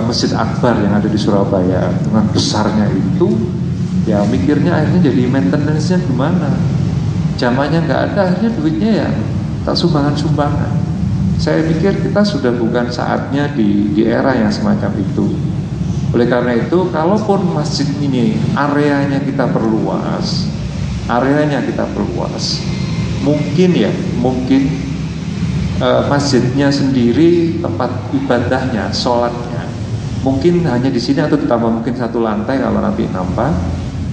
Masjid Akbar yang ada di Surabaya dengan besarnya itu, ya mikirnya akhirnya jadi maintenance-nya gimana? Jamaahnya nggak ada, akhirnya duitnya ya tak sumbangan-sumbangan. Saya pikir kita sudah bukan saatnya di era yang semacam itu. Oleh karena itu, kalaupun masjid ini areanya kita perluas, mungkin masjidnya sendiri, tempat ibadahnya, sholatnya mungkin hanya di sini atau ditambah mungkin satu lantai kalau nanti nambah.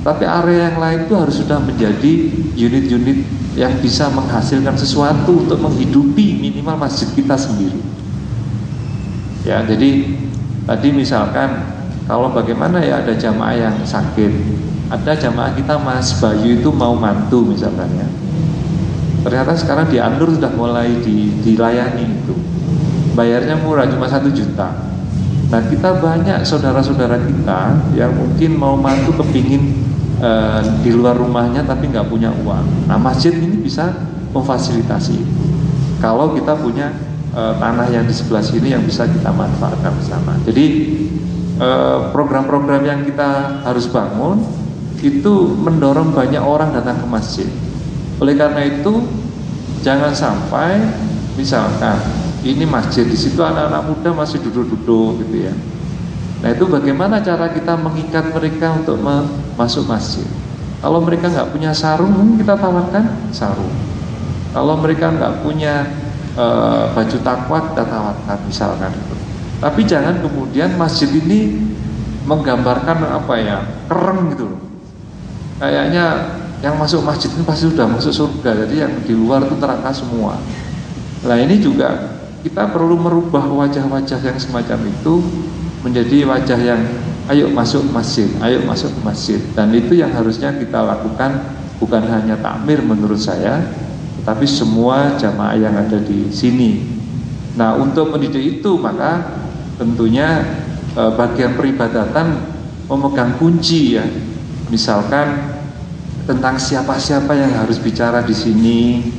Tapi area yang lain itu harus sudah menjadi unit-unit yang bisa menghasilkan sesuatu untuk menghidupi minimal masjid kita sendiri. Ya, jadi tadi misalkan kalau bagaimana ya ada jamaah yang sakit, ada jamaah kita Mas Bayu itu mau mantu misalkan ya. Ternyata sekarang di Anur sudah mulai dilayani itu. Bayarnya murah, cuma 1 juta. Nah, kita banyak saudara-saudara kita yang mungkin mau mantu kepingin di luar rumahnya tapi nggak punya uang. Nah, masjid ini bisa memfasilitasi. Kalau kita punya tanah yang di sebelah sini yang bisa kita manfaatkan bersama. Jadi program-program yang kita harus bangun itu mendorong banyak orang datang ke masjid. Oleh karena itu, jangan sampai misalkan ini masjid, di situ anak-anak muda masih duduk-duduk gitu ya. Nah, itu bagaimana cara kita mengikat mereka untuk masuk masjid. Kalau mereka nggak punya sarung, mungkin kita tawarkan sarung. Kalau mereka nggak punya baju takwa, kita tawarkan misalkan itu. Tapi jangan kemudian masjid ini menggambarkan apa ya, keren gitu loh. Kayaknya yang masuk masjid ini pasti sudah masuk surga, jadi yang di luar itu neraka semua. Nah, ini juga kita perlu merubah wajah-wajah yang semacam itu menjadi wajah yang ayo masuk masjid, ayo masuk ke masjid. Dan itu yang harusnya kita lakukan, bukan hanya takmir menurut saya, tetapi semua jamaah yang ada di sini. Nah, untuk mendidik itu maka tentunya bagian peribadatan memegang kunci ya. Misalkan tentang siapa-siapa yang harus bicara di sini,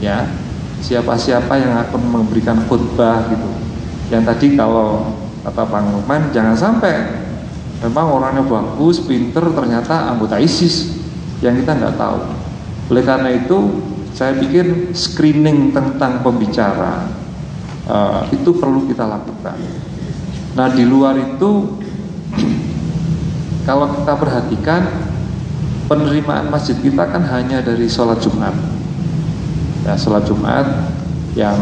ya, siapa-siapa yang akan memberikan khutbah gitu. Yang tadi kalau kata Bang Lukman, jangan sampai memang orangnya bagus, pinter, ternyata anggota ISIS yang kita nggak tahu. Oleh karena itu, saya pikir screening tentang pembicara itu perlu kita lakukan. Nah, di luar itu, kalau kita perhatikan penerimaan masjid kita kan hanya dari sholat Jumat. Ya, sholat Jumat yang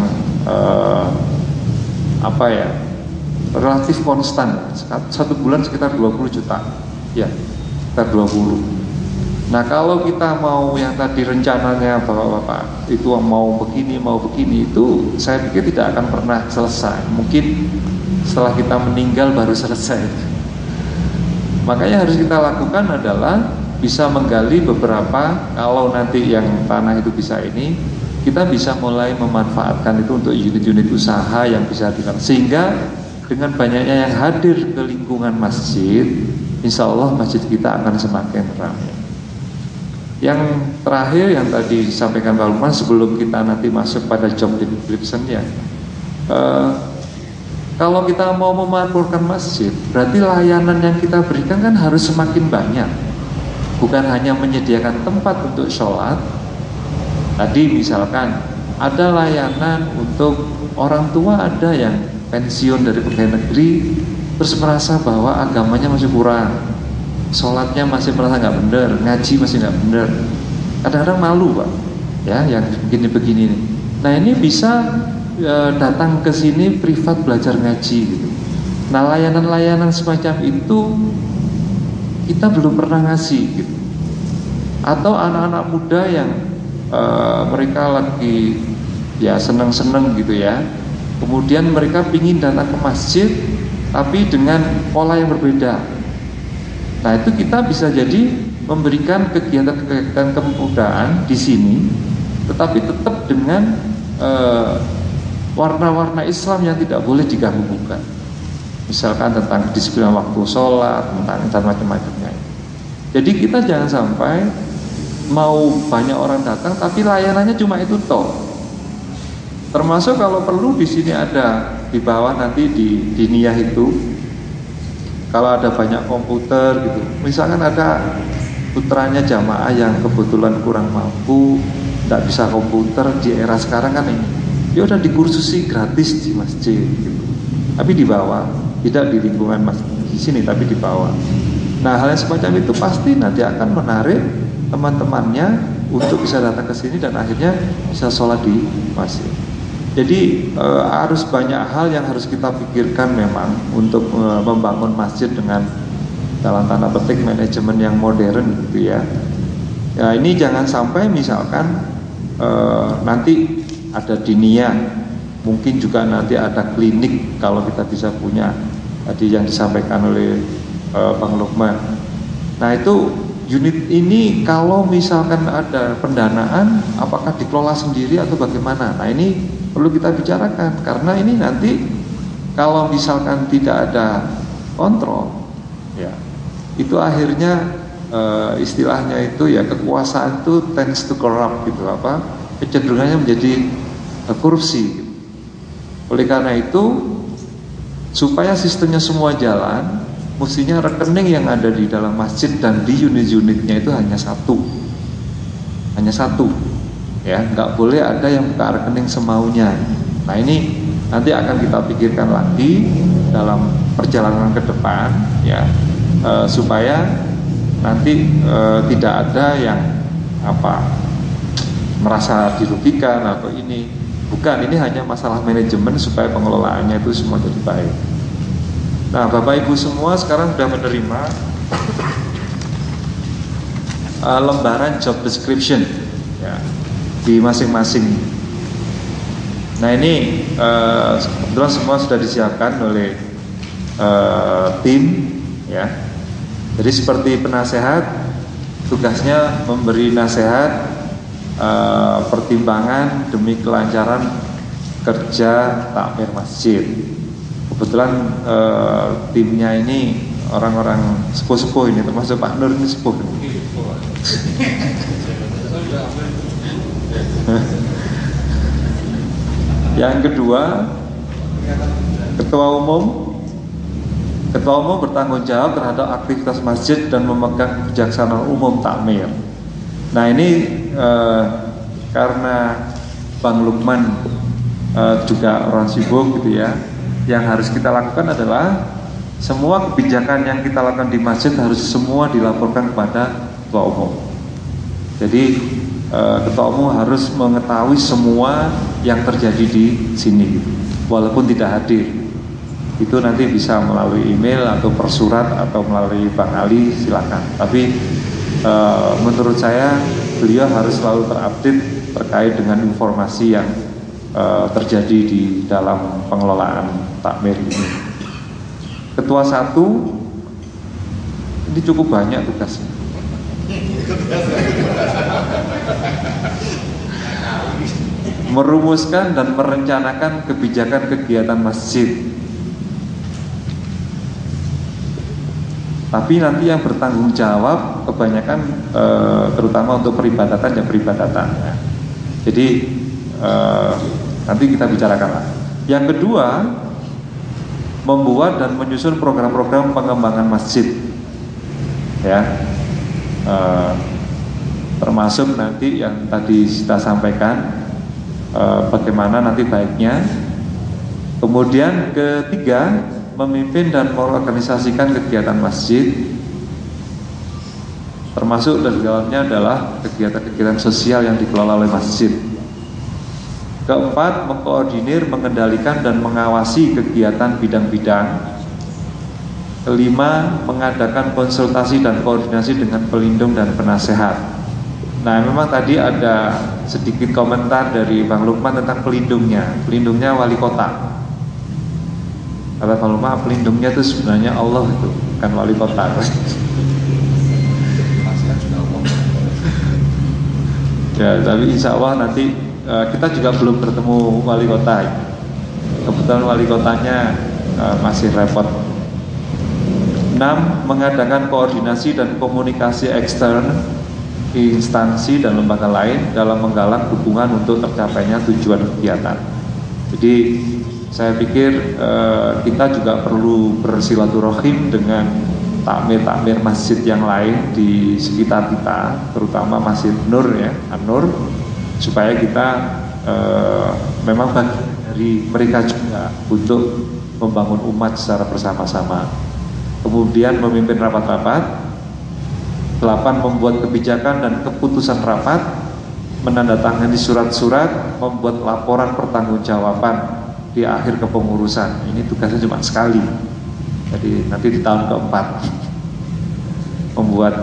relatif konstan, 1 bulan sekitar 20 juta. Ya, sekitar 20. Nah, kalau kita mau yang tadi rencananya Bapak-bapak itu mau begini itu saya pikir tidak akan pernah selesai. Mungkin setelah kita meninggal baru selesai. Makanya harus kita lakukan adalah bisa menggali beberapa, kalau nanti yang tanah itu bisa ini, kita bisa mulai memanfaatkan itu untuk unit-unit usaha yang bisa dilakukan. Sehingga dengan banyaknya yang hadir ke lingkungan masjid, insya Allah masjid kita akan semakin ramai. Yang terakhir yang tadi disampaikan Pak Lukman sebelum kita nanti masuk pada job description ya, kalau kita mau memakmurkan masjid, berarti layanan yang kita berikan kan harus semakin banyak. Bukan hanya menyediakan tempat untuk sholat. Tadi misalkan ada layanan untuk orang tua, ada yang pensiun dari pegawai negeri terus merasa bahwa agamanya masih kurang, sholatnya masih merasa nggak benar, ngaji masih nggak benar, kadang-kadang malu Pak ya, yang begini-begini. Nah, ini bisa datang ke sini privat belajar ngaji gitu. Nah, layanan-layanan semacam itu kita belum pernah ngasih gitu. Atau anak-anak muda yang mereka lagi ya seneng-seneng gitu ya, kemudian mereka ingin datang ke masjid tapi dengan pola yang berbeda. Nah, itu kita bisa jadi memberikan kegiatan-kegiatan kemudaan di sini, tetapi tetap dengan warna-warna Islam yang tidak boleh diganggu-gugat. Misalkan tentang disiplin waktu sholat, tentang macam-macamnya. Jadi kita jangan sampai mau banyak orang datang tapi layanannya cuma itu toh. Termasuk kalau perlu di sini ada di bawah nanti di niyah itu, kalau ada banyak komputer gitu, misalkan ada putranya jamaah yang kebetulan kurang mampu, tidak bisa komputer di era sekarang kan ini, ya udah dikursusi gratis di masjid gitu. Tapi di bawah, tidak di lingkungan masjid di sini, tapi di bawah. Nah, hal yang semacam itu pasti nanti akan menarik teman-temannya untuk bisa datang ke sini dan akhirnya bisa sholat di masjid. Jadi harus banyak hal yang harus kita pikirkan memang untuk membangun masjid dengan dalam tanda petik manajemen yang modern gitu ya. Ya ini jangan sampai misalkan nanti ada diniyah, mungkin juga nanti ada klinik kalau kita bisa punya tadi yang disampaikan oleh Bang Lukman. Nah itu unit ini kalau misalkan ada pendanaan, apakah dikelola sendiri atau bagaimana? Nah ini perlu kita bicarakan, karena ini nanti kalau misalkan tidak ada kontrol, ya itu akhirnya istilahnya itu ya kekuasaan itu tends to corrupt gitu, apa kecenderungannya menjadi korupsi. Oleh karena itu supaya sistemnya semua jalan, mestinya rekening yang ada di dalam masjid dan di unit-unitnya itu hanya satu, ya nggak boleh ada yang buka rekening semaunya. Nah ini nanti akan kita pikirkan lagi dalam perjalanan ke depan, ya supaya nanti tidak ada yang merasa dirugikan atau ini. Bukan, ini hanya masalah manajemen supaya pengelolaannya itu semua jadi baik. Nah, Bapak Ibu semua sekarang sudah menerima lembaran job description ya, di masing-masing. Nah ini kebetulan semua sudah disiapkan oleh tim ya. Jadi seperti penasehat, tugasnya memberi nasihat, pertimbangan demi kelancaran kerja takmir masjid. Kebetulan timnya ini orang-orang sepuh-sepuh ini, termasuk Pak Nur ini sepuh. Yang kedua, ketua umum bertanggung jawab terhadap aktivitas masjid dan memegang kebijaksanaan umum takmir. Nah ini karena Bang Lukman juga orang sibuk gitu ya, yang harus kita lakukan adalah semua kebijakan yang kita lakukan di masjid harus semua dilaporkan kepada ketua umum. Jadi ketua umum harus mengetahui semua yang terjadi di sini, walaupun tidak hadir. Itu nanti bisa melalui email atau persurat atau melalui Bang Ali, silakan. Tapi menurut saya beliau harus selalu terupdate terkait dengan informasi yang terjadi di dalam pengelolaan takmir ini. Ketua 1 ini cukup banyak tugasnya. Merumuskan dan merencanakan kebijakan kegiatan masjid. Tapi nanti yang bertanggung jawab kebanyakan terutama untuk peribadatan ya peribadatan. Jadi nanti kita bicarakan lah. Yang kedua, membuat dan menyusun program-program pengembangan masjid, ya, termasuk nanti yang tadi kita sampaikan bagaimana nanti baiknya. Kemudian ketiga, memimpin dan mengorganisasikan kegiatan masjid, termasuk di dalamnya adalah kegiatan-kegiatan sosial yang dikelola oleh masjid. Keempat, mengkoordinir, mengendalikan dan mengawasi kegiatan bidang-bidang. Kelima, mengadakan konsultasi dan koordinasi dengan pelindung dan penasehat. Nah, memang tadi ada sedikit komentar dari Bang Lukman tentang pelindungnya. Pelindungnya wali kota. Kata Bang Lukman, pelindungnya itu sebenarnya Allah itu, bukan wali kota. Ya, tapi insya Allah nanti kita juga belum bertemu wali kota. Kebetulan wali kotanya masih repot. 6. Mengadakan koordinasi dan komunikasi ekstern instansi dan lembaga lain dalam menggalang dukungan untuk tercapainya tujuan kegiatan. Jadi Saya pikir kita juga perlu bersilaturahim dengan takmir-takmir masjid yang lain di sekitar kita, terutama Masjid Nur ya, An-Nur, supaya kita memang bagian dari mereka juga untuk membangun umat secara bersama-sama. Kemudian memimpin rapat-rapat. 8. Membuat kebijakan dan keputusan rapat, menandatangani surat-surat, membuat laporan pertanggungjawaban di akhir kepengurusan. Ini tugasnya cuma sekali. Jadi nanti di tahun keempat membuat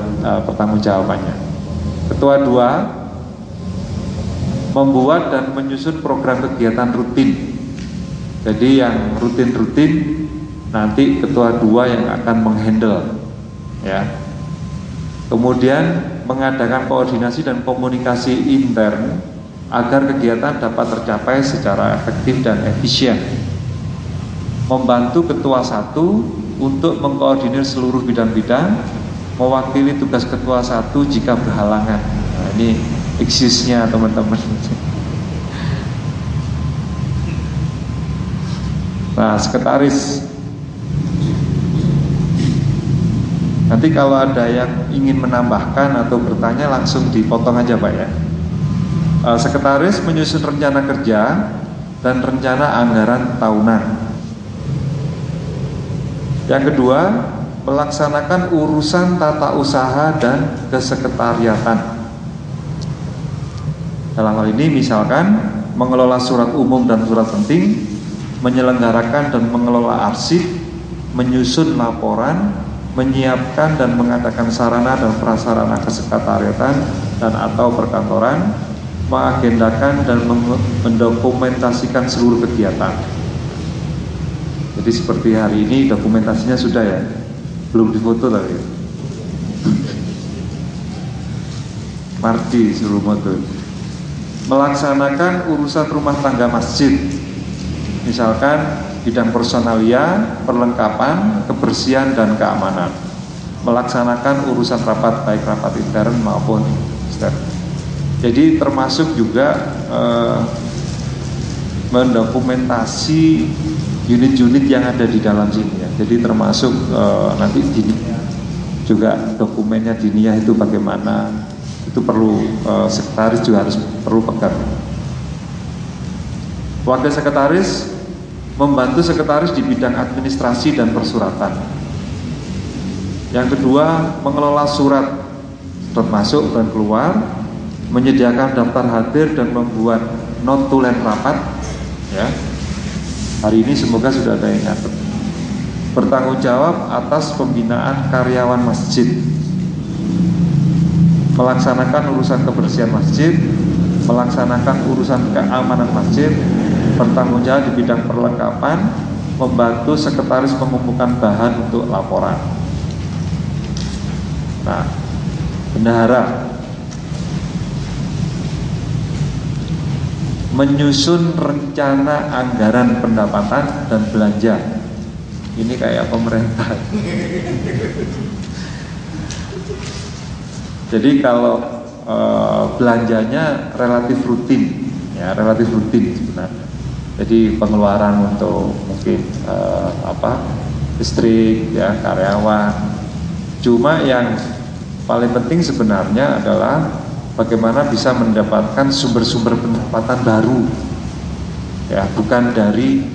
pertanggungjawabannya. Ketua 2, membuat dan menyusun program kegiatan rutin. Jadi yang rutin-rutin nanti ketua 2 yang akan menghandle, ya. Kemudian mengadakan koordinasi dan komunikasi intern agar kegiatan dapat tercapai secara efektif dan efisien. Membantu ketua 1 untuk mengkoordinir seluruh bidang-bidang, mewakili tugas ketua 1 jika berhalangan. Nah, ini excuse-nya teman-teman. Nah, sekretaris. Nanti kalau ada yang ingin menambahkan atau bertanya langsung dipotong aja Pak ya. Sekretaris menyusun rencana kerja dan rencana anggaran tahunan. Yang kedua, melaksanakan urusan tata usaha dan kesekretariatan. Dalam hal ini misalkan mengelola surat umum dan surat penting, menyelenggarakan dan mengelola arsip, menyusun laporan, menyiapkan dan mengadakan sarana dan prasarana kesekretariatan dan atau perkantoran, mengagendakan dan mendokumentasikan seluruh kegiatan. Jadi seperti hari ini dokumentasinya sudah ya, belum difoto tapi Mardi suruh foto. Melaksanakan urusan rumah tangga masjid, misalkan bidang personalia, perlengkapan, kebersihan dan keamanan. Melaksanakan urusan rapat baik rapat intern maupun ekstern. Jadi termasuk juga mendokumentasi unit-unit yang ada di dalam sini ya. Jadi termasuk nanti diniyah juga, dokumennya diniyah itu bagaimana, itu perlu sekretaris juga harus perlu pegang. Wakil sekretaris membantu sekretaris di bidang administrasi dan persuratan. Yang kedua, mengelola surat masuk dan keluar, menyediakan daftar hadir dan membuat notulen rapat. Ya, hari ini semoga sudah ada yang nyatet. Bertanggung jawab atas pembinaan karyawan masjid, melaksanakan urusan kebersihan masjid, melaksanakan urusan keamanan masjid, bertanggung jawab di bidang perlengkapan, membantu sekretaris mengumpulkan bahan untuk laporan. Nah, bendahara menyusun rencana anggaran pendapatan dan belanja. Ini kayak pemerintah. Jadi kalau belanjanya relatif rutin, ya relatif rutin sebenarnya. Jadi pengeluaran untuk mungkin listrik ya, karyawan. Cuma yang paling penting sebenarnya adalah bagaimana bisa mendapatkan sumber-sumber pendapatan baru. Ya, bukan dari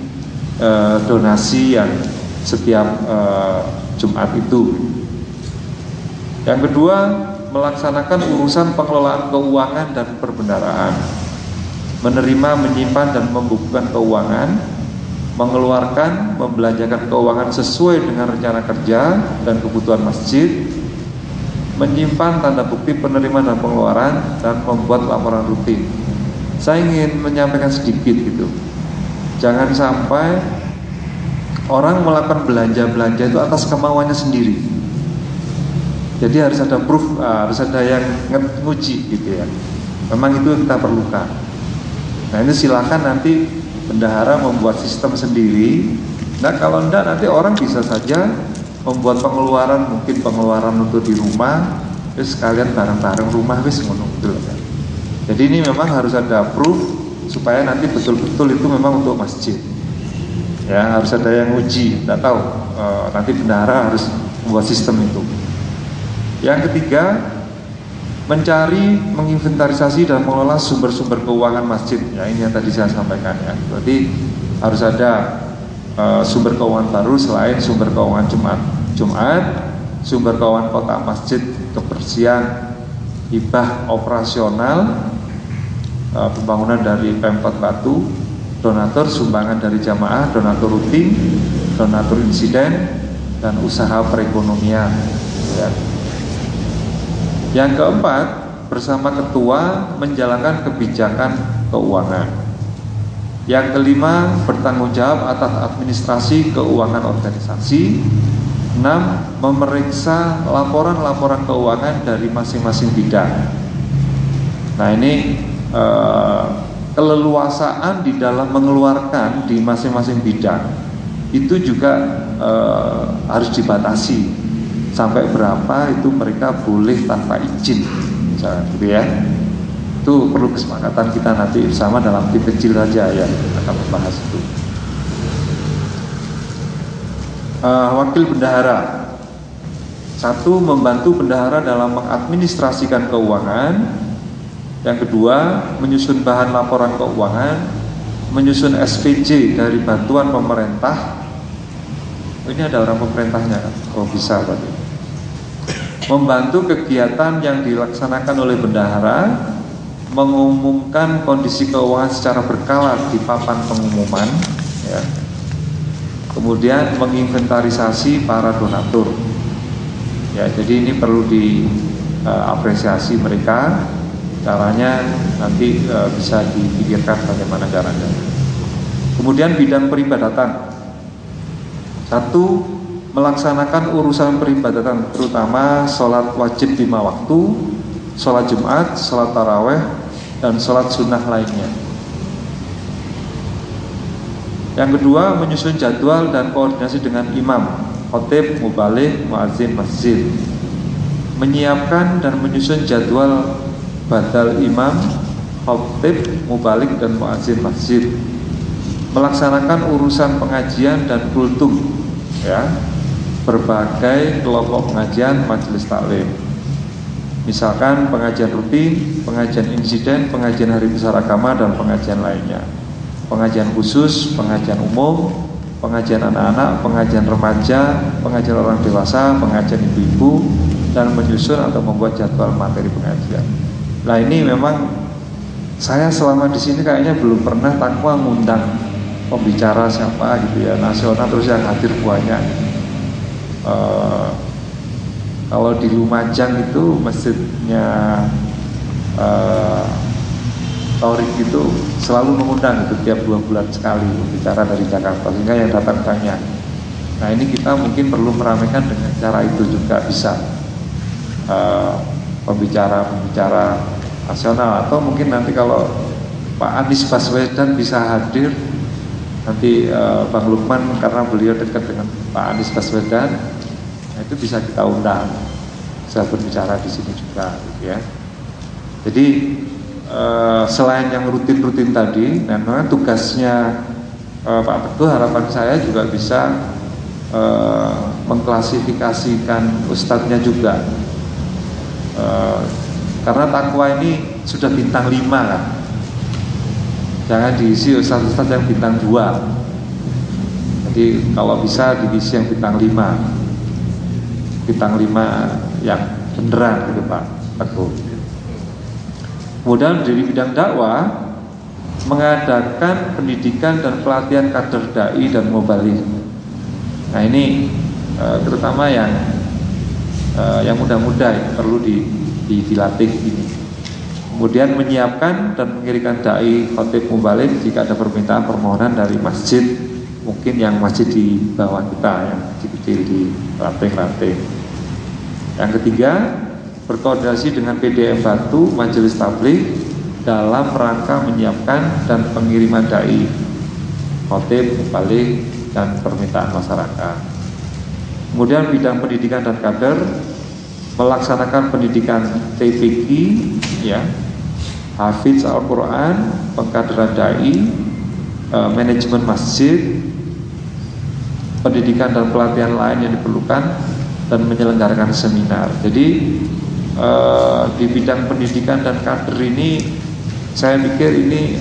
donasi yang setiap Jumat itu. Yang kedua, melaksanakan urusan pengelolaan keuangan dan perbendaharaan, menerima, menyimpan dan membukukan keuangan, mengeluarkan, membelanjakan keuangan sesuai dengan rencana kerja dan kebutuhan masjid, menyimpan tanda bukti penerimaan dan pengeluaran, dan membuat laporan rutin. Saya ingin menyampaikan sedikit gitu, jangan sampai orang melakukan belanja itu atas kemauannya sendiri. Jadi harus ada proof, harus ada yang nguji gitu ya. Memang itu kita perlukan. Nah ini silakan nanti bendahara membuat sistem sendiri. Nah kalau enggak nanti orang bisa saja membuat pengeluaran, mungkin pengeluaran untuk di rumah, terus sekalian bareng-bareng rumah wis ngono gitu kan. Jadi ini memang harus ada proof supaya nanti betul-betul itu memang untuk masjid. Ya, harus ada yang uji. Tidak tahu, nanti bendahara harus membuat sistem itu. Yang ketiga, mencari, menginventarisasi dan mengelola sumber-sumber keuangan masjid. Ya, ini yang tadi saya sampaikan ya. Berarti harus ada sumber keuangan baru selain sumber keuangan Jumat, sumber keuangan kota masjid, kebersihan, hibah operasional, pembangunan dari Pemkot Batu, donatur sumbangan dari jamaah, donatur rutin, donatur insiden, dan usaha perekonomian. Ya. Yang keempat, bersama ketua menjalankan kebijakan keuangan. Yang kelima, bertanggung jawab atas administrasi keuangan organisasi. 6. Memeriksa laporan-laporan keuangan dari masing-masing bidang. Nah, ini keleluasaan di dalam mengeluarkan di masing-masing bidang itu juga harus dibatasi sampai berapa itu mereka boleh tanpa izin, misalnya gitu ya. Itu perlu kesepakatan kita nanti bersama dalam tim kecil saja ya, akan membahas itu. Wakil bendahara. 1. Membantu bendahara dalam mengadministrasikan keuangan. Yang kedua, menyusun bahan laporan keuangan, menyusun SPJ dari bantuan pemerintah. Ini ada orang pemerintahnya kan? Oh, bisa berarti. Membantu kegiatan yang dilaksanakan oleh bendahara, mengumumkan kondisi keuangan secara berkala di papan pengumuman ya. Kemudian menginventarisasi para donatur. Ya, jadi ini perlu diapresiasi mereka. Caranya nanti bisa dipikirkan bagaimana caranya. Kemudian bidang peribadatan. 1. Melaksanakan urusan peribadatan, terutama sholat wajib 5 waktu, sholat Jumat, sholat taraweh, dan sholat sunnah lainnya. Yang kedua, menyusun jadwal dan koordinasi dengan imam, khotib, mubaligh, muazzin masjid. Menyiapkan dan menyusun jadwal badal imam, khotib, mubaligh, dan muazzin masjid. Melaksanakan urusan pengajian dan kultum ya, berbagai kelompok pengajian, majelis taklim. Misalkan pengajian rutin, pengajian insiden, pengajian hari besar agama, dan pengajian lainnya. Pengajian khusus, pengajian umum, pengajian anak-anak, pengajian remaja, pengajian orang dewasa, pengajian ibu-ibu, dan menyusun atau membuat jadwal materi pengajian. Nah, ini memang saya selama di sini kayaknya belum pernah takwa ngundang pembicara siapa gitu ya, nasional, terus yang hadir banyak. Kalau di Lumajang itu masjidnya Taurik itu selalu mengundang itu tiap 2 bulan sekali bicara dari Jakarta, sehingga yang datang banyak. Nah, ini kita mungkin perlu meramaikan dengan cara itu juga bisa pembicara nasional, atau mungkin nanti kalau Pak Anies Baswedan bisa hadir nanti, Bang Lukman karena beliau dekat dengan Pak Anies Baswedan, nah itu bisa kita undang, bisa berbicara di sini juga gitu ya. Jadi selain yang rutin-rutin tadi, nah memang tugasnya Pak Teguh, harapan saya juga bisa mengklasifikasikan ustadznya juga, karena takwa ini sudah bintang 5 kan, jangan diisi ustadz-ustadz yang bintang 2. Jadi kalau bisa diisi yang bintang 5 yang beneran gitu Pak Teguh. Kemudian dari bidang dakwah, mengadakan pendidikan dan pelatihan kader dai dan mubaligh. Nah, ini terutama yang muda-muda perlu dilatih ini. Kemudian menyiapkan dan mengirimkan dai, khotib, mubaligh jika ada permintaan permohonan dari masjid, mungkin yang masjid di bawah kita, yang kecil-kecil di ranting-ranting. Yang ketiga, berkoordinasi dengan PDM Batu, Majelis Tabligh dalam rangka menyiapkan dan pengiriman dai, khotib, mubaligh, dan permintaan masyarakat. Kemudian bidang pendidikan dan kader, melaksanakan pendidikan TPQ ya, hafidz Al-Quran, pengkaderan dai, manajemen masjid, pendidikan dan pelatihan lain yang diperlukan, dan menyelenggarakan seminar. Jadi di bidang pendidikan dan kader ini saya pikir ini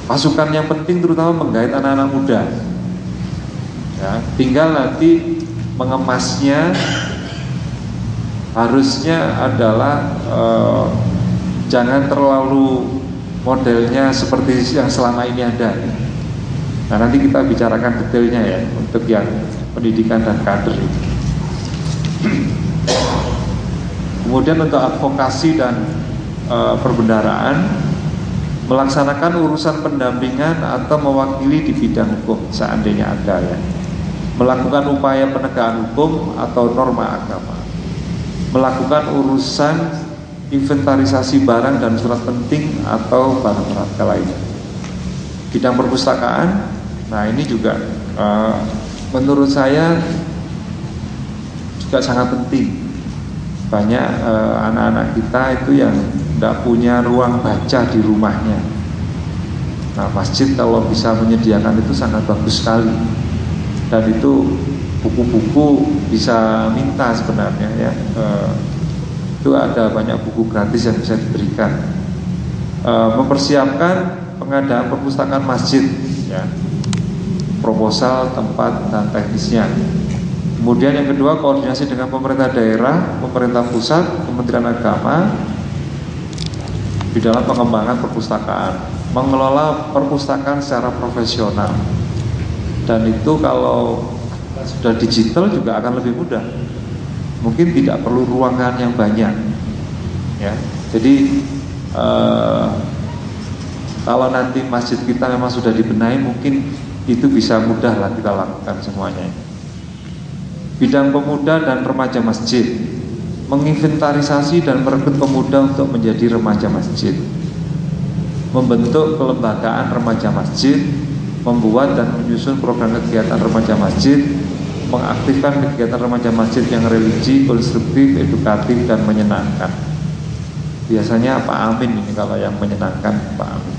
pasukan yang penting, terutama menggait anak-anak muda. Ya, tinggal nanti mengemasnya harusnya adalah jangan terlalu modelnya seperti yang selama ini ada. Nah, nanti kita bicarakan detailnya ya untuk yang pendidikan dan kader itu. Kemudian untuk advokasi dan perbendaharaan, melaksanakan urusan pendampingan atau mewakili di bidang hukum seandainya ada ya. Melakukan upaya penegakan hukum atau norma agama. Melakukan urusan inventarisasi barang dan surat penting atau barang berharga lainnya. Bidang perpustakaan, nah ini juga menurut saya juga sangat penting. Banyak anak-anak kita itu yang tidak punya ruang baca di rumahnya. Nah, masjid kalau bisa menyediakan itu sangat bagus sekali. Dan itu buku-buku bisa minta sebenarnya ya. Itu ada banyak buku gratis yang bisa diberikan. Mempersiapkan pengadaan perpustakaan masjid ya. Proposal, tempat, dan teknisnya. Kemudian yang kedua, koordinasi dengan pemerintah daerah, pemerintah pusat, Kementerian Agama di dalam pengembangan perpustakaan, mengelola perpustakaan secara profesional. Dan itu kalau sudah digital juga akan lebih mudah. Mungkin tidak perlu ruangan yang banyak. Ya, jadi kalau nanti masjid kita memang sudah dibenahi, mungkin itu bisa mudah lah kita lakukan semuanya. Bidang pemuda dan remaja masjid, menginventarisasi dan merekrut pemuda untuk menjadi remaja masjid, membentuk kelembagaan remaja masjid, membuat dan menyusun program kegiatan remaja masjid, mengaktifkan kegiatan remaja masjid yang religi, konstruktif, edukatif, dan menyenangkan. Biasanya Pak Amin ini kalau yang menyenangkan Pak Amin.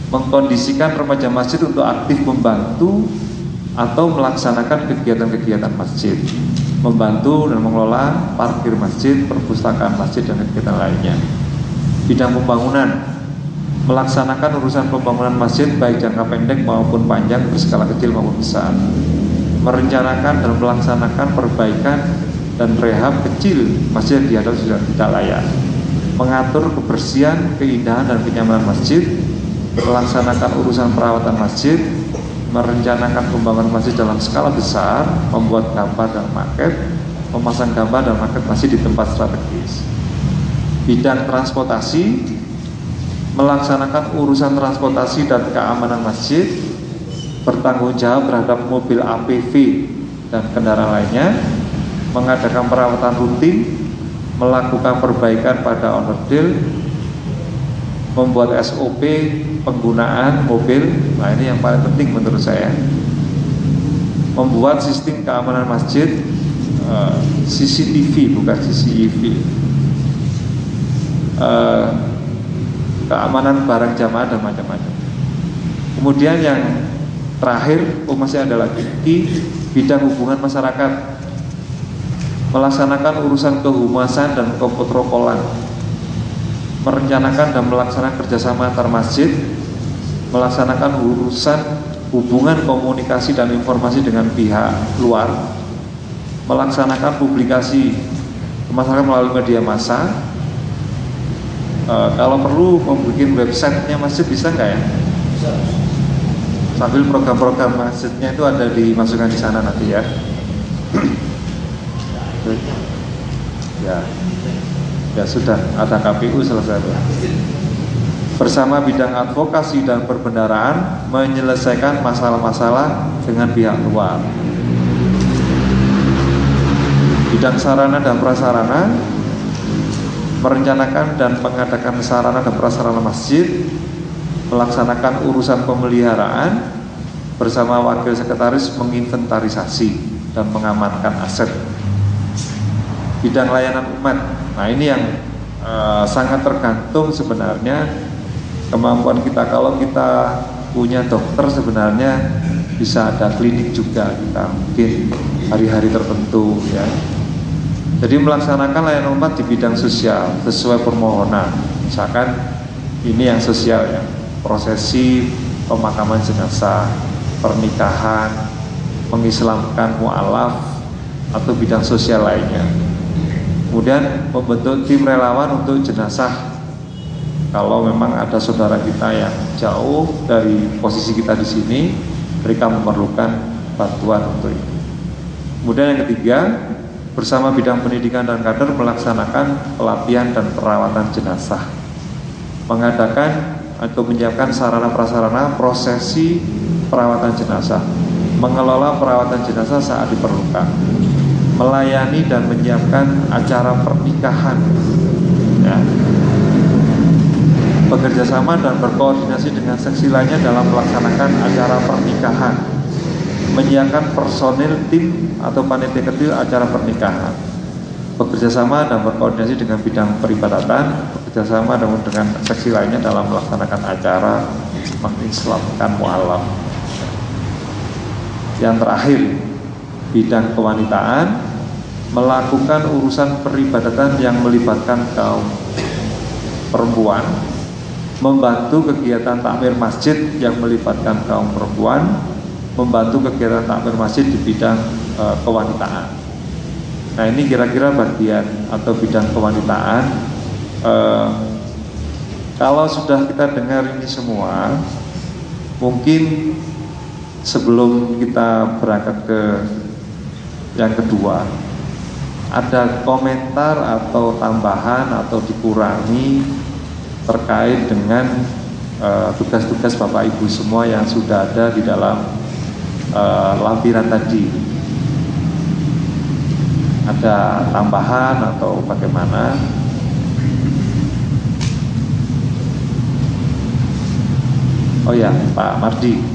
Mengkondisikan remaja masjid untuk aktif membantu atau melaksanakan kegiatan-kegiatan masjid, membantu dan mengelola parkir masjid, perpustakaan masjid, dan kegiatan lainnya. Bidang pembangunan, melaksanakan urusan pembangunan masjid baik jangka pendek maupun panjang, berskala kecil maupun besar. Merencanakan dan melaksanakan perbaikan dan rehab kecil masjid yang dianggap sudah tidak layak. Mengatur kebersihan, keindahan, dan kenyamanan masjid, melaksanakan urusan perawatan masjid, merencanakan pembangunan masjid dalam skala besar, membuat gambar dan maket, memasang gambar dan maket masjid di tempat strategis. Bidang transportasi, melaksanakan urusan transportasi dan keamanan masjid, bertanggung jawab terhadap mobil APV dan kendaraan lainnya, mengadakan perawatan rutin, melakukan perbaikan pada onderdil, membuat SOP penggunaan mobil. Nah, ini yang paling penting menurut saya. Membuat sistem keamanan masjid, CCTV bukan CCTV, keamanan barang jamaah dan macam-macam. Kemudian yang terakhir, masih ada lagi di bidang hubungan masyarakat, melaksanakan urusan kehumasan dan keprotokolan, merencanakan dan melaksanakan kerjasama antar masjid, melaksanakan urusan hubungan komunikasi dan informasi dengan pihak luar, melaksanakan publikasi masyarakat melalui media massa. Kalau perlu membuat websitenya masjid bisa nggak ya? Bisa. Sambil program-program masjidnya itu ada dimasukkan di sana nanti ya. Ya sudah, ada KPU selesai. Bersama bidang advokasi dan perbendaharaan, menyelesaikan masalah-masalah dengan pihak luar. Bidang sarana dan prasarana, merencanakan dan mengadakan sarana dan prasarana masjid, melaksanakan urusan pemeliharaan, bersama wakil sekretaris menginventarisasi dan mengamankan aset. Bidang layanan umat, nah ini yang sangat tergantung sebenarnya kemampuan kita. Kalau kita punya dokter sebenarnya bisa ada klinik juga kita mungkin hari-hari tertentu ya. Jadi melaksanakan layanan umat di bidang sosial sesuai permohonan. Misalkan ini yang sosial ya, prosesi pemakaman jenazah, pernikahan, mengislamkan mu'alaf atau bidang sosial lainnya. Kemudian membentuk tim relawan untuk jenazah. Kalau memang ada saudara kita yang jauh dari posisi kita di sini, mereka memerlukan bantuan untuk itu. Kemudian yang ketiga, bersama bidang pendidikan dan kader melaksanakan pelatihan dan perawatan jenazah, mengadakan atau menyiapkan sarana prasarana prosesi perawatan jenazah, mengelola perawatan jenazah saat diperlukan, melayani dan menyiapkan acara pernikahan ya. Bekerja sama dan berkoordinasi dengan seksi lainnya dalam melaksanakan acara pernikahan, menyiapkan personil tim atau panitia kecil acara pernikahan, bekerja sama dan berkoordinasi dengan bidang peribadatan, bekerja sama dengan seksi lainnya dalam melaksanakan acara mengislamkan mu'alaf. Yang terakhir, bidang kewanitaan, melakukan urusan peribadatan yang melibatkan kaum perempuan, membantu kegiatan takmir masjid yang melibatkan kaum perempuan, membantu kegiatan takmir masjid di bidang kewanitaan. Nah ini kira-kira bagian atau bidang kewanitaan. Kalau sudah kita dengar ini semua, mungkin sebelum kita berangkat ke yang kedua, ada komentar atau tambahan atau dikurangi terkait dengan tugas-tugas Bapak Ibu semua yang sudah ada di dalam lampiran tadi. Ada tambahan atau bagaimana? Oh ya, Pak Mardi.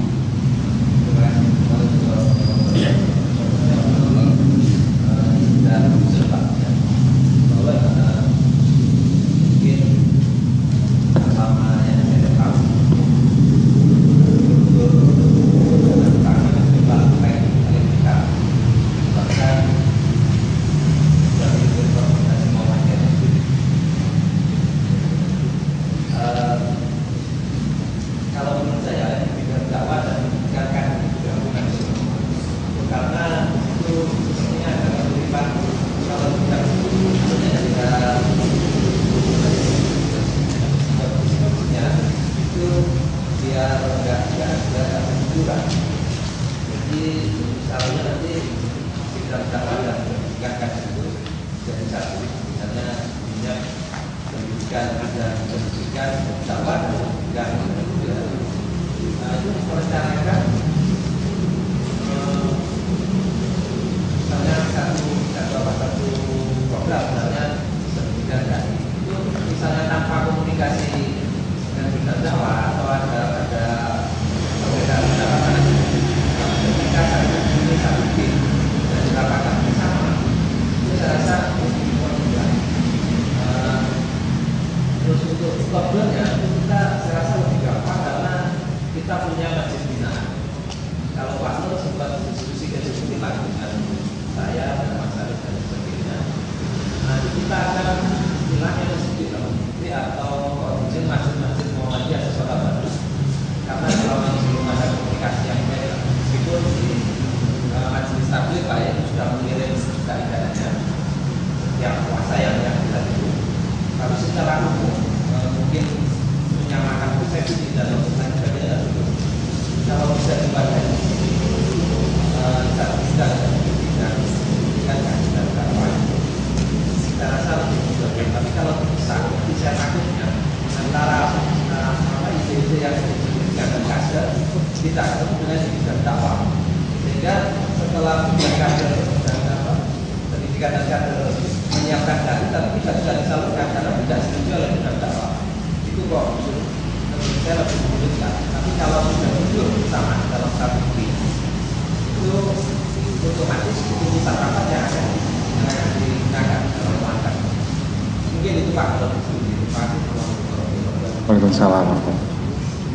Waalaikumsalam.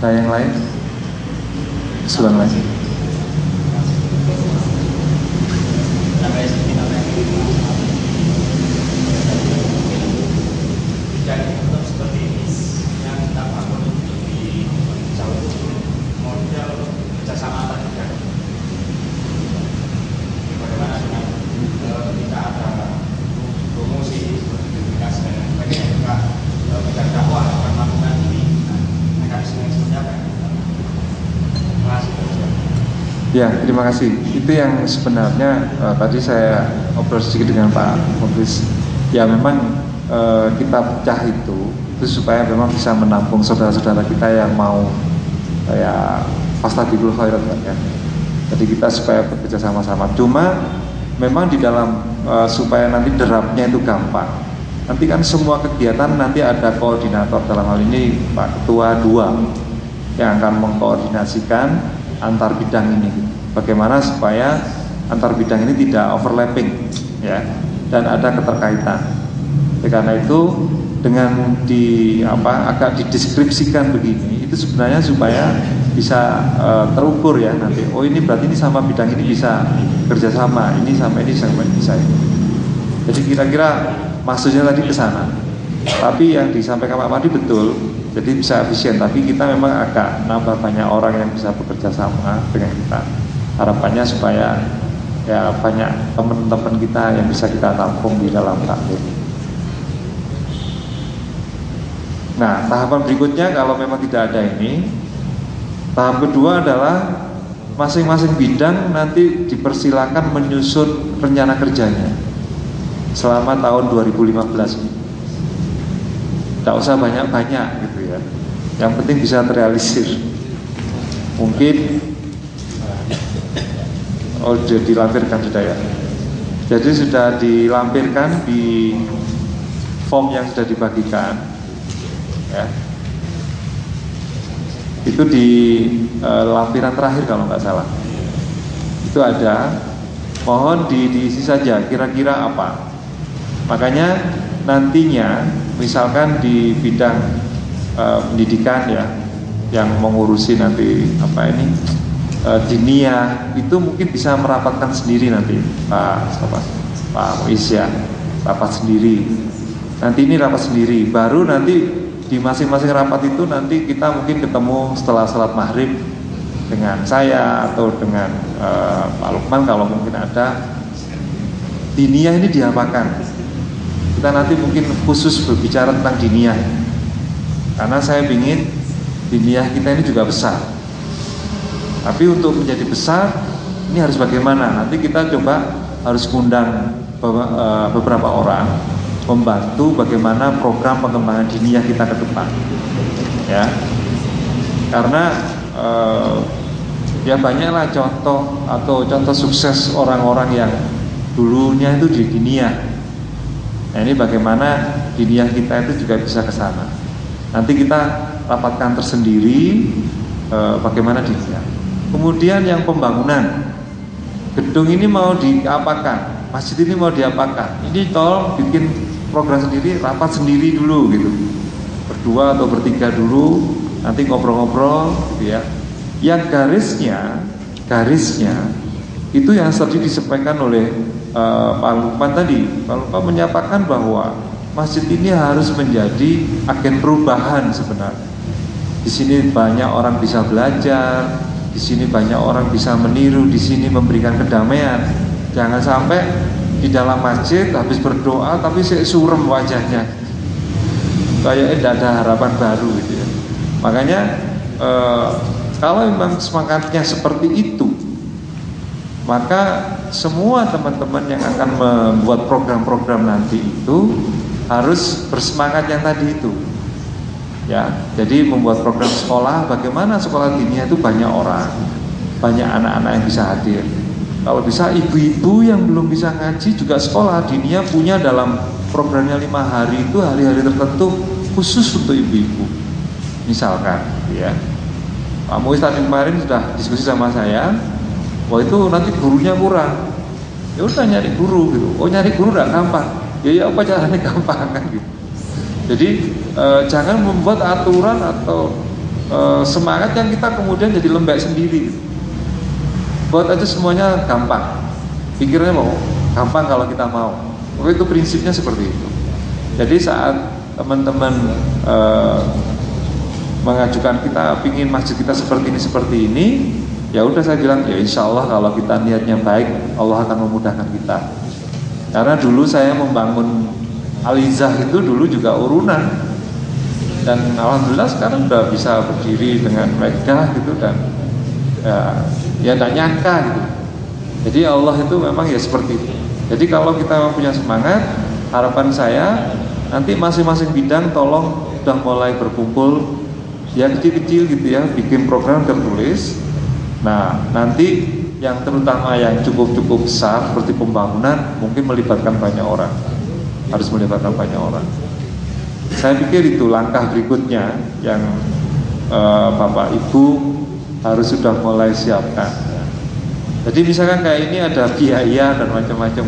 Ada yang lain? Selang lagi. Ya, terima kasih. Itu yang sebenarnya tadi saya obrol sedikit dengan Pak Muklis. Ya memang kita pecah itu supaya memang bisa menampung saudara-saudara kita yang mau kayak fastabiqul khairat kan. Jadi kita supaya bekerja sama-sama. Cuma memang di dalam supaya nanti derapnya itu gampang. Nanti kan semua kegiatan nanti ada koordinator, dalam hal ini Pak Ketua 2 yang akan mengkoordinasikan antar bidang ini. Bagaimana supaya antar bidang ini tidak overlapping, ya, dan ada keterkaitan. Karena itu dengan agak dideskripsikan begini, itu sebenarnya supaya bisa terukur ya nanti. Oh ini berarti ini sama bidang ini bisa kerjasama, ini sama ini bisa ini. Jadi kira-kira maksudnya tadi ke sana. Tapi yang disampaikan Pak Madi betul. Jadi bisa efisien, tapi kita memang agak nambah banyak orang yang bisa bekerja sama dengan kita. Harapannya supaya ya banyak teman-teman kita yang bisa kita tampung di dalam takbir. Nah, tahapan berikutnya kalau memang tidak ada ini, tahap kedua adalah masing-masing bidang nanti dipersilakan menyusun rencana kerjanya selama tahun 2015 ini. Tidak usah banyak-banyak gitu ya. Yang penting bisa terrealisir. Mungkin sudah dilampirkan sudah ya. Jadi sudah dilampirkan di form yang sudah dibagikan ya. Itu di lampiran terakhir kalau nggak salah. Itu ada. Mohon diisi saja kira-kira apa. Makanya nantinya misalkan di bidang pendidikan ya, yang mengurusi nanti diniyah itu mungkin bisa merapatkan sendiri nanti Pak Muiz ya, rapat sendiri. Nanti ini rapat sendiri, baru nanti di masing-masing rapat itu nanti kita mungkin ketemu setelah salat maghrib dengan saya atau dengan Pak Lukman kalau mungkin ada. Diniyah ini diapakan? Kita nanti mungkin khusus berbicara tentang diniyah, karena saya ingin diniyah kita ini juga besar. Tapi untuk menjadi besar ini harus bagaimana? Nanti kita coba harus undang beberapa orang membantu bagaimana program pengembangan diniyah kita ke depan. Ya, karena ya banyaklah contoh atau contoh sukses orang-orang yang dulunya itu di diniyah. Nah ini bagaimana diniyah kita itu juga bisa ke sana. Nanti kita rapatkan tersendiri bagaimana diniyah. Kemudian yang pembangunan gedung ini mau diapakan, masjid ini mau diapakan. Ini tolong bikin program sendiri, rapat sendiri dulu gitu. Berdua atau bertiga dulu, nanti ngobrol-ngobrol gitu ya. Yang garisnya itu yang tadi disampaikan oleh Pak Lukman tadi. Pak Lukman menyatakan bahwa masjid ini harus menjadi agen perubahan sebenarnya. Di sini banyak orang bisa belajar, di sini banyak orang bisa meniru, di sini memberikan kedamaian. Jangan sampai di dalam masjid habis berdoa tapi surem wajahnya, kayaknya tidak ada harapan baru gitu ya. Makanya kalau memang semangatnya seperti itu, maka semua teman-teman yang akan membuat program-program nanti itu harus bersemangat yang tadi itu. Ya, jadi membuat program sekolah, bagaimana sekolah diniyah itu banyak orang, banyak anak-anak yang bisa hadir. Kalau bisa ibu-ibu yang belum bisa ngaji juga sekolah diniyah punya dalam programnya 5 hari itu hari-hari tertentu khusus untuk ibu-ibu. Misalkan, ya. Pak Muiz tadi kemarin sudah diskusi sama saya. Wah itu nanti gurunya kurang. Ya udah nyari guru gitu. Oh nyari guru enggak gampang. Ya apa caranya gampang kan gitu. Jadi jangan membuat aturan atau semangat yang kita kemudian jadi lembek sendiri. Buat aja semuanya gampang, pikirnya mau gampang kalau kita mau. Oke, itu prinsipnya seperti itu. Jadi saat teman-teman mengajukan kita pingin masjid kita seperti ini, ya udah saya bilang ya insya Allah kalau kita niatnya baik, Allah akan memudahkan kita. Karena dulu saya membangun Al-Izzah itu dulu juga urunan, dan alhamdulillah sekarang udah bisa berdiri dengan megah gitu, dan ya tidak nyangka gitu. Jadi Allah itu memang ya seperti itu. Jadi kalau kita memang punya semangat, harapan saya nanti masing-masing bidang tolong sudah mulai berkumpul ya kecil-kecil gitu ya, bikin program tertulis. Nah nanti yang terutama yang cukup besar seperti pembangunan mungkin melibatkan banyak orang, harus melibatkan banyak orang. Saya pikir itu langkah berikutnya yang Bapak Ibu harus sudah mulai siapkan. Jadi misalkan kayak ini ada biaya dan macam-macam,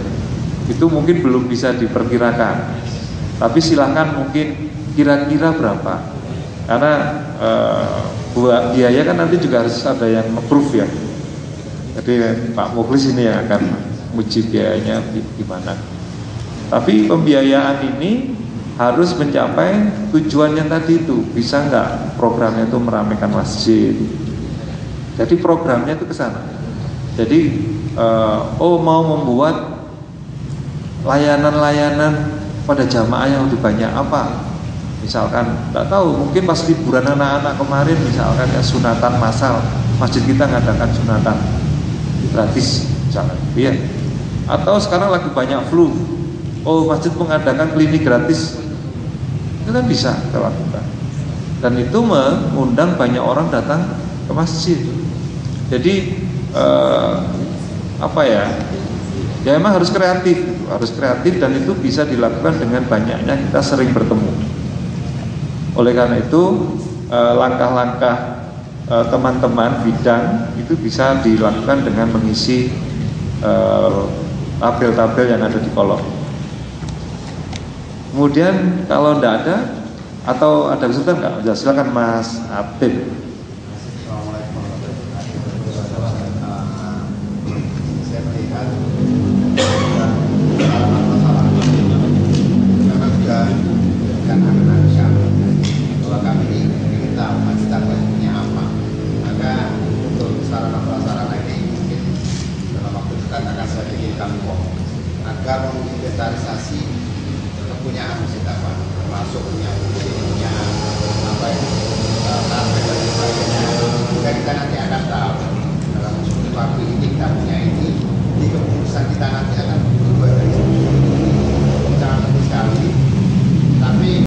itu mungkin belum bisa diperkirakan. Tapi silahkan mungkin kira-kira berapa. Karena biaya kan nanti juga harus ada yang approve ya. Jadi Pak Mukhlis ini yang akan uji biayanya gimana. Tapi pembiayaan ini harus mencapai tujuan yang tadi itu. Bisa nggak programnya itu meramaikan masjid. Jadi programnya itu ke sana. Jadi mau membuat layanan-layanan pada jamaah yang lebih banyak apa? Misalkan, nggak tahu, mungkin pas liburan anak-anak kemarin misalkan ya sunatan massal, masjid kita ngadakan sunatan gratis misalkan, ya. Atau sekarang lagi banyak flu, masjid mengadakan klinik gratis, itu kan bisa kita lakukan. Dan itu mengundang banyak orang datang ke masjid. Jadi ya emang harus kreatif, dan itu bisa dilakukan dengan banyaknya kita sering bertemu. Oleh karena itu langkah-langkah teman-teman bidang itu bisa dilakukan dengan mengisi tabel-tabel yang ada di kolom. Kemudian kalau tidak ada atau ada kesulitan nggak, ya silakan Mas Atib. Agar menginventarisasi kepunyaan masjid apa, termasuk punya karpet dan sebagainya. Sehingga kita nanti akan tahu dalam waktu